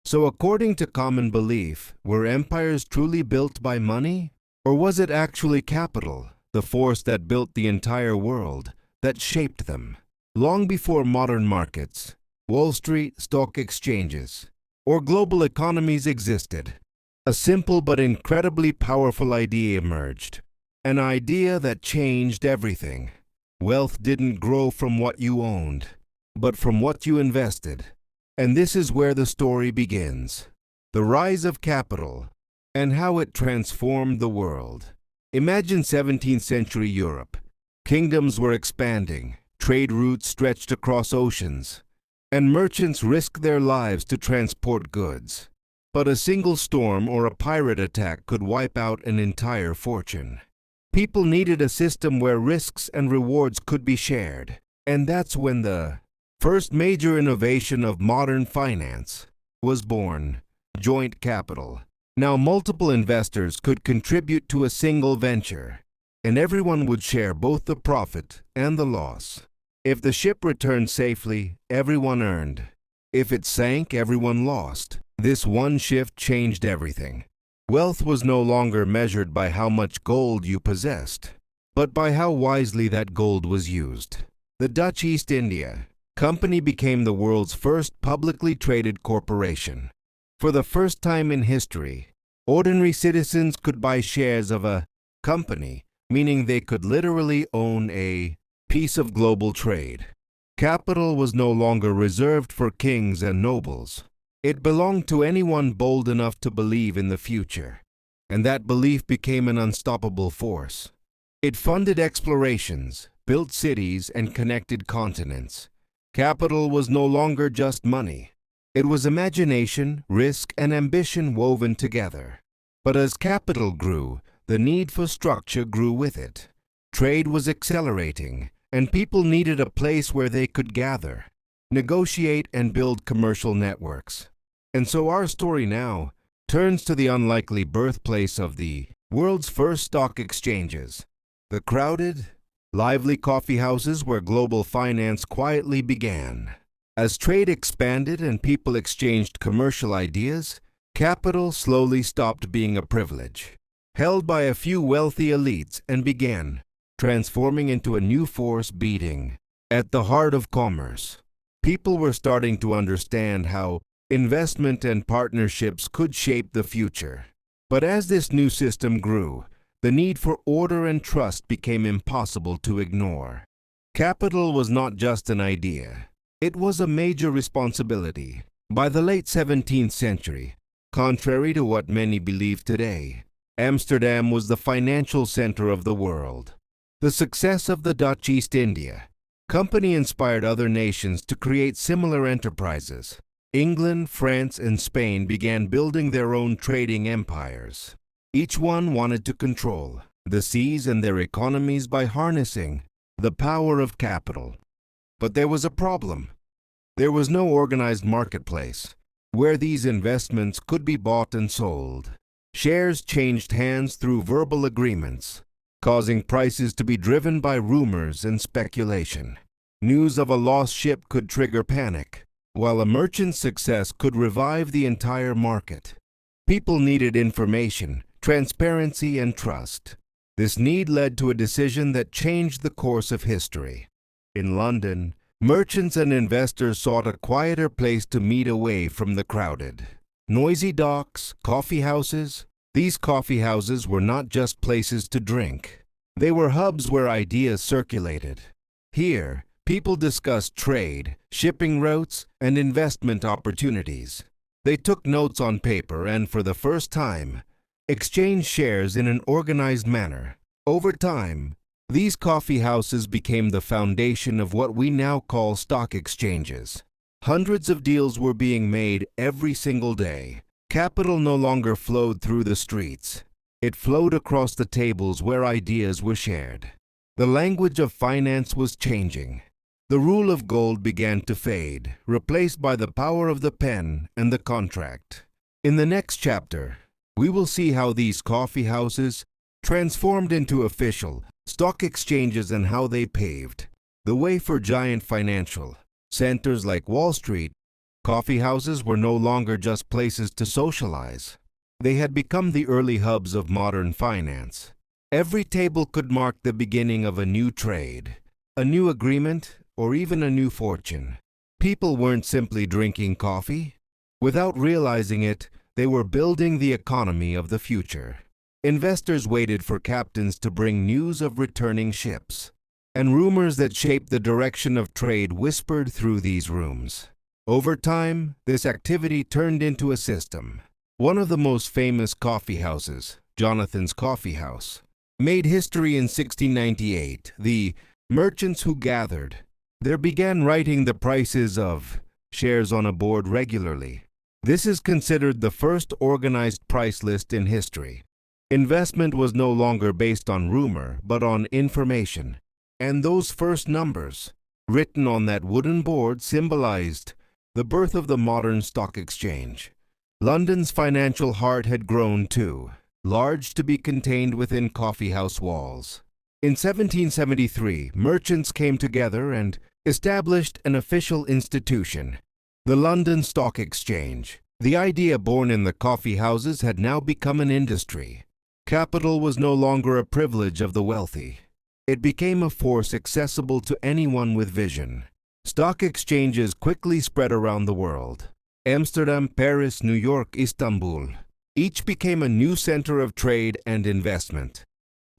So according to common belief, were empires truly built by money? Or was it actually capital, the force that built the entire world, that shaped them? Long before modern markets, Wall Street, stock exchanges, or global economies existed, a simple but incredibly powerful idea emerged. An idea that changed everything. Wealth didn't grow from what you owned, but from what you invested. And this is where the story begins. The rise of capital and how it transformed the world. Imagine 17th century Europe. Kingdoms were expanding, trade routes stretched across oceans, and merchants risked their lives to transport goods. But a single storm or a pirate attack could wipe out an entire fortune. People needed a system where risks and rewards could be shared. And that's when the first major innovation of modern finance was born: joint capital. Now multiple investors could contribute to a single venture, and everyone would share both the profit and the loss. If the ship returned safely, everyone earned. If it sank, everyone lost. This one shift changed everything. Wealth was no longer measured by how much gold you possessed, but by how wisely that gold was used. The Dutch East India Company became the world's first publicly traded corporation. For the first time in history, ordinary citizens could buy shares of a company, meaning they could literally own a piece of global trade. Capital was no longer reserved for kings and nobles. It belonged to anyone bold enough to believe in the future, and that belief became an unstoppable force. It funded explorations, built cities, and connected continents. Capital was no longer just money. It was imagination, risk, and ambition woven together. But as capital grew, the need for structure grew with it. Trade was accelerating, and people needed a place where they could gather, negotiate, and build commercial networks. And so our story now turns to the unlikely birthplace of the world's first stock exchanges, the crowded, lively coffee houses where global finance quietly began. As trade expanded and people exchanged commercial ideas, capital slowly stopped being a privilege, held by a few wealthy elites, and began transforming into a new force beating at the heart of commerce. People were starting to understand how investment and partnerships could shape the future. But as this new system grew, the need for order and trust became impossible to ignore. Capital was not just an idea. It was a major responsibility. By the late 17th century, contrary to what many believe today, Amsterdam was the financial center of the world. The success of the Dutch East India Company inspired other nations to create similar enterprises. England, France, and Spain began building their own trading empires. Each one wanted to control the seas and their economies by harnessing the power of capital. But there was a problem. There was no organized marketplace where these investments could be bought and sold. Shares changed hands through verbal agreements, causing prices to be driven by rumors and speculation. News of a lost ship could trigger panic, while a merchant's success could revive the entire market. People needed information, transparency, and trust. This need led to a decision that changed the course of history. In London, merchants and investors sought a quieter place to meet away from the crowded, noisy docks, coffee houses. These coffee houses were not just places to drink. They were hubs where ideas circulated. Here, people discussed trade, shipping routes, and investment opportunities. They took notes on paper and, for the first time, exchanged shares in an organized manner. Over time, these coffee houses became the foundation of what we now call stock exchanges. Hundreds of deals were being made every single day. Capital no longer flowed through the streets. It flowed across the tables where ideas were shared. The language of finance was changing. The rule of gold began to fade, replaced by the power of the pen and the contract. In the next chapter, we will see how these coffee houses transformed into official stock exchanges and how they paved the way for giant financial centers like Wall Street, Coffee houses were no longer just places to socialize. They had become the early hubs of modern finance. Every table could mark the beginning of a new trade, a new agreement, or even a new fortune. People weren't simply drinking coffee. Without realizing it, they were building the economy of the future. Investors waited for captains to bring news of returning ships, and rumors that shaped the direction of trade whispered through these rooms. Over time, this activity turned into a system. One of the most famous coffee houses, Jonathan's Coffee House, made history in 1698. The merchants who gathered there began writing the prices of shares on a board regularly. This is considered the first organized price list in history. Investment was no longer based on rumor, but on information. And those first numbers, written on that wooden board, symbolized the birth of the modern stock exchange. London's financial heart had grown too, large to be contained within coffeehouse walls. In 1773, merchants came together and established an official institution, the London Stock Exchange. The idea born in the coffee houses had now become an industry. Capital was no longer a privilege of the wealthy. It became a force accessible to anyone with vision. Stock exchanges quickly spread around the world. Amsterdam, Paris, New York, Istanbul. Each became a new center of trade and investment.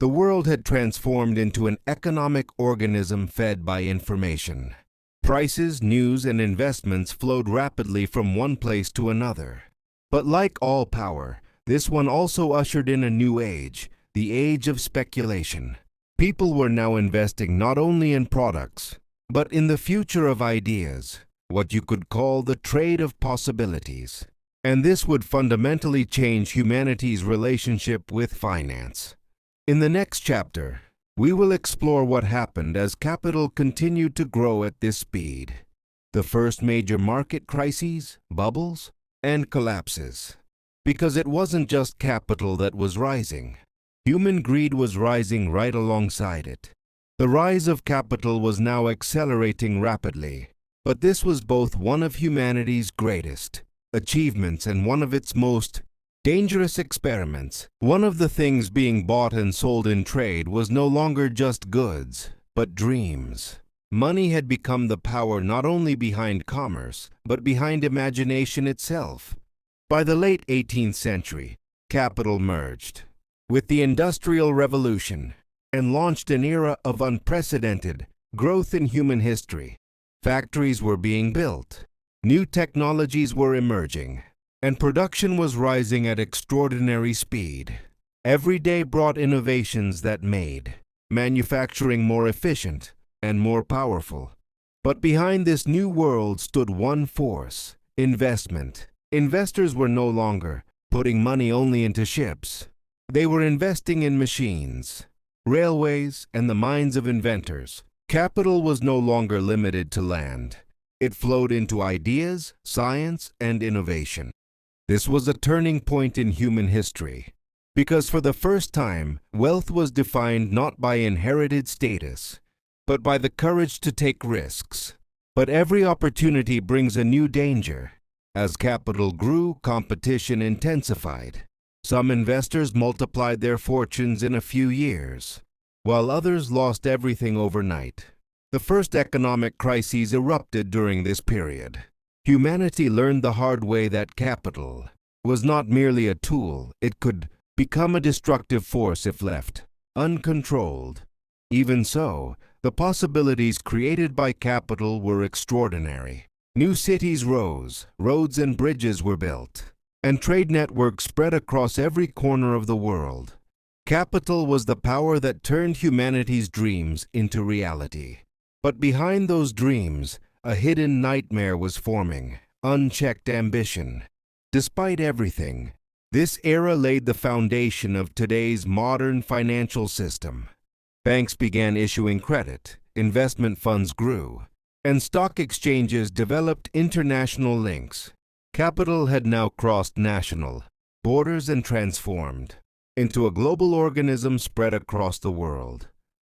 The world had transformed into an economic organism fed by information. Prices, news, and investments flowed rapidly from one place to another. But like all power, this one also ushered in a new age, the age of speculation. People were now investing not only in products, but in the future of ideas, what you could call the trade of possibilities. And this would fundamentally change humanity's relationship with finance. In the next chapter, we will explore what happened as capital continued to grow at this speed. The first major market crises, bubbles, and collapses. Because it wasn't just capital that was rising. Human greed was rising right alongside it. The rise of capital was now accelerating rapidly, but this was both one of humanity's greatest achievements and one of its most dangerous experiments. One of the things being bought and sold in trade was no longer just goods, but dreams. Money had become the power not only behind commerce, but behind imagination itself. By the late 18th century, capital merged with the Industrial Revolution and launched an era of unprecedented growth in human history. Factories were being built, new technologies were emerging, and production was rising at extraordinary speed. Every day brought innovations that made manufacturing more efficient and more powerful. But behind this new world stood one force: investment. Investors were no longer putting money only into ships. They were investing in machines, railways, and the minds of inventors. Capital was no longer limited to land. It flowed into ideas, science, and innovation. This was a turning point in human history, because for the first time, wealth was defined not by inherited status, but by the courage to take risks. But every opportunity brings a new danger. As capital grew, competition intensified. Some investors multiplied their fortunes in a few years, while others lost everything overnight. The first economic crises erupted during this period. Humanity learned the hard way that capital was not merely a tool. It could become a destructive force if left uncontrolled. Even so, the possibilities created by capital were extraordinary. New cities rose, roads and bridges were built, and trade networks spread across every corner of the world. Capital was the power that turned humanity's dreams into reality. But behind those dreams, a hidden nightmare was forming: unchecked ambition. Despite everything, this era laid the foundation of today's modern financial system. Banks began issuing credit, investment funds grew, and stock exchanges developed international links. Capital had now crossed national borders and transformed into a global organism spread across the world.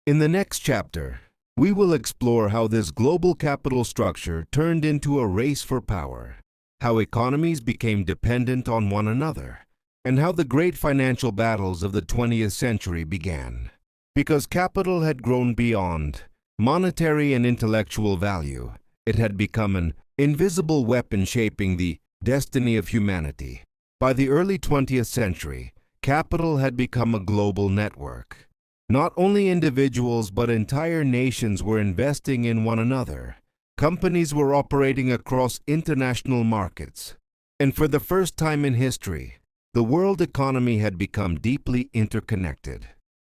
In the next chapter, we will explore how this global capital structure turned into a race for power. how economies became dependent on one another, and how the great financial battles of the 20th century began. Because capital had grown beyond monetary and intellectual value, it had become an invisible weapon shaping the destiny of humanity. By the early 20th century, capital had become a global network. Not only individuals but entire nations were investing in one another. Companies were operating across international markets. And for the first time in history, the world economy had become deeply interconnected.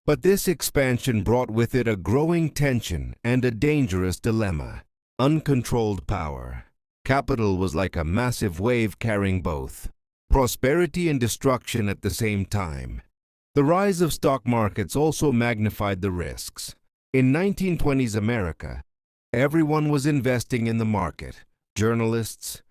But this expansion brought with it a growing tension and a dangerous dilemma: uncontrolled power. Capital was like a massive wave carrying both prosperity and destruction at the same time. The rise of stock markets also magnified the risks. In 1920s America, everyone was investing in the market: journalists,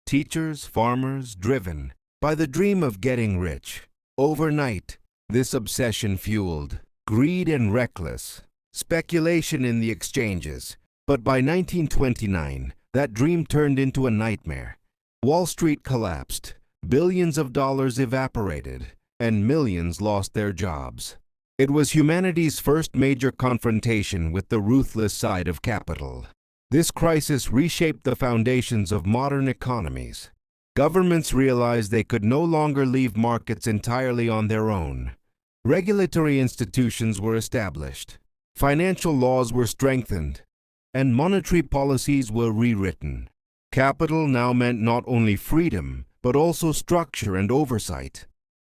teachers, farmers, driven by the dream of getting rich. Overnight, this obsession fueled greed and reckless speculation in the exchanges. But by 1929, that dream turned into a nightmare. Wall Street collapsed, billions of dollars evaporated, and millions lost their jobs. It was humanity's first major confrontation with the ruthless side of capital. This crisis reshaped the foundations of modern economies. Governments realized they could no longer leave markets entirely on their own. Regulatory institutions were established, financial laws were strengthened, and monetary policies were rewritten. Capital now meant not only freedom, but also structure and oversight.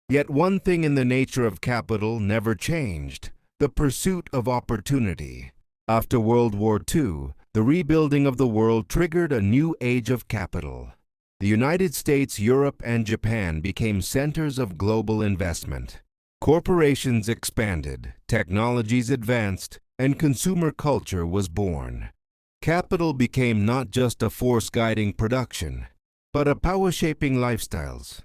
Yet one thing in the nature of capital never changed: the pursuit of opportunity. After World War II, the rebuilding of the world triggered a new age of capital. The United States, Europe, and Japan became centers of global investment. Corporations expanded, technologies advanced, and consumer culture was born. Capital became not just a force guiding production, but a power shaping lifestyles.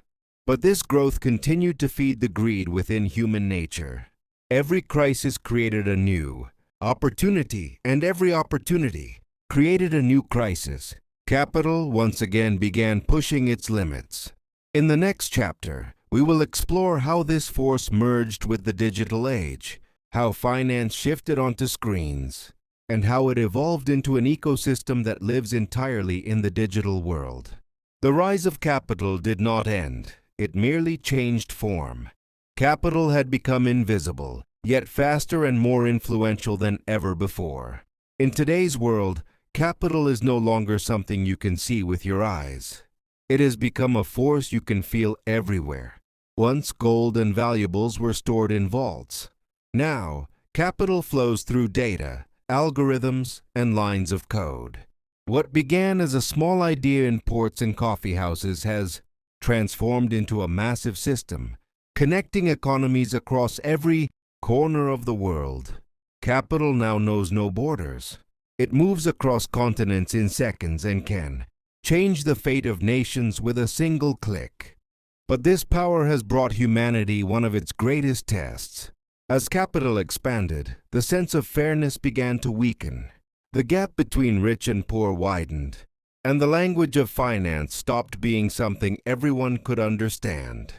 But this growth continued to feed the greed within human nature. Every crisis created a new opportunity, and every opportunity created a new crisis. Capital once again began pushing its limits. In the next chapter, we will explore how this force merged with the digital age, how finance shifted onto screens, and how it evolved into an ecosystem that lives entirely in the digital world. The rise of capital did not end. It merely changed form. Capital had become invisible, yet faster and more influential than ever before. In today's world, capital is no longer something you can see with your eyes. It has become a force you can feel everywhere. Once gold and valuables were stored in vaults. Now, capital flows through data, algorithms, and lines of code. What began as a small idea in ports and coffee houses has transformed into a massive system, connecting economies across every corner of the world. Capital now knows no borders. It moves across continents in seconds and can change the fate of nations with a single click. But this power has brought humanity one of its greatest tests. As capital expanded, the sense of fairness began to weaken. The gap between rich and poor widened, and the language of finance stopped being something everyone could understand,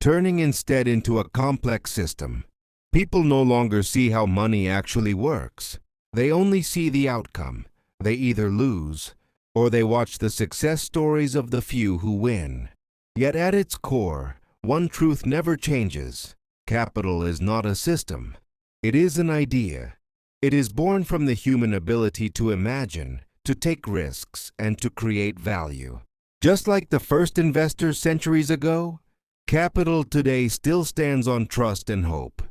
turning instead into a complex system. People no longer see how money actually works. They only see the outcome. They either lose, or they watch the success stories of the few who win. Yet at its core, one truth never changes. Capital is not a system. It is an idea. It is born from the human ability to imagine, to take risks, and to create value. Just like the first investors centuries ago, capital today still stands on trust and hope.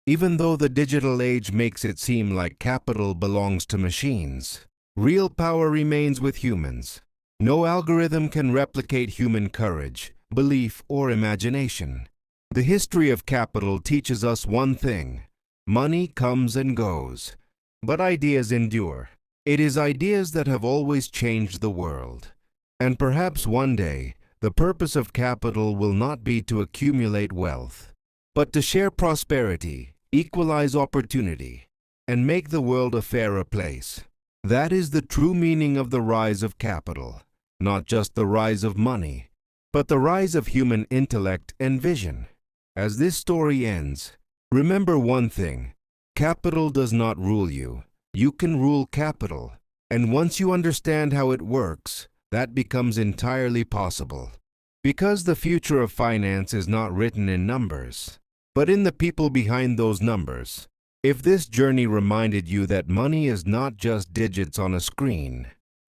Even though the digital age makes it seem like capital belongs to machines, real power remains with humans. No algorithm can replicate human courage, belief, or imagination. The history of capital teaches us one thing: money comes and goes, but ideas endure. It is ideas that have always changed the world. And perhaps one day, the purpose of capital will not be to accumulate wealth, but to share prosperity, equalize opportunity, and make the world a fairer place. That is the true meaning of the rise of capital. not just the rise of money, but the rise of human intellect and vision. As this story ends, remember one thing: capital does not rule you. You can rule capital. And once you understand how it works, that becomes entirely possible. Because the future of finance is not written in numbers, but in the people behind those numbers. If this journey reminded you that money is not just digits on a screen,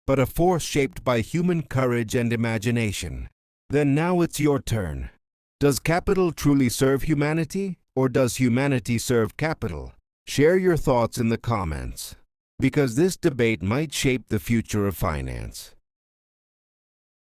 but a force shaped by human courage and imagination, then now it's your turn. Does capital truly serve humanity, or does humanity serve capital? Share your thoughts in the comments, because this debate might shape the future of finance.